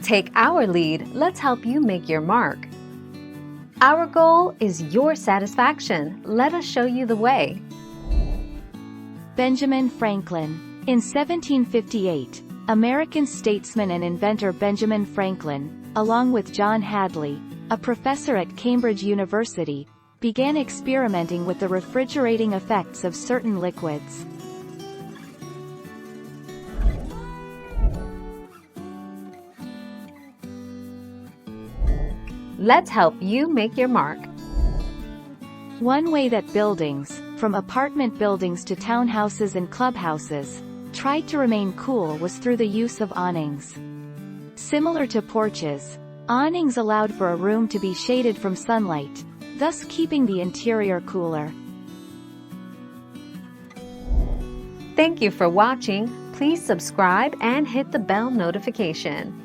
Take our lead, let's help you make your mark. Our goal is your satisfaction. Let us show you the way. Benjamin Franklin. In 1758, American statesman and inventor Benjamin Franklin, along with John Hadley, a professor at Cambridge University, began experimenting with the refrigerating effects of certain liquids. Let's help you make your mark. One way that buildings, from apartment buildings to townhouses and clubhouses, tried to remain cool was through the use of awnings. Similar to porches, awnings allowed for a room to be shaded from sunlight, thus keeping the interior cooler. Thank you for watching. Please subscribe and hit the bell notification.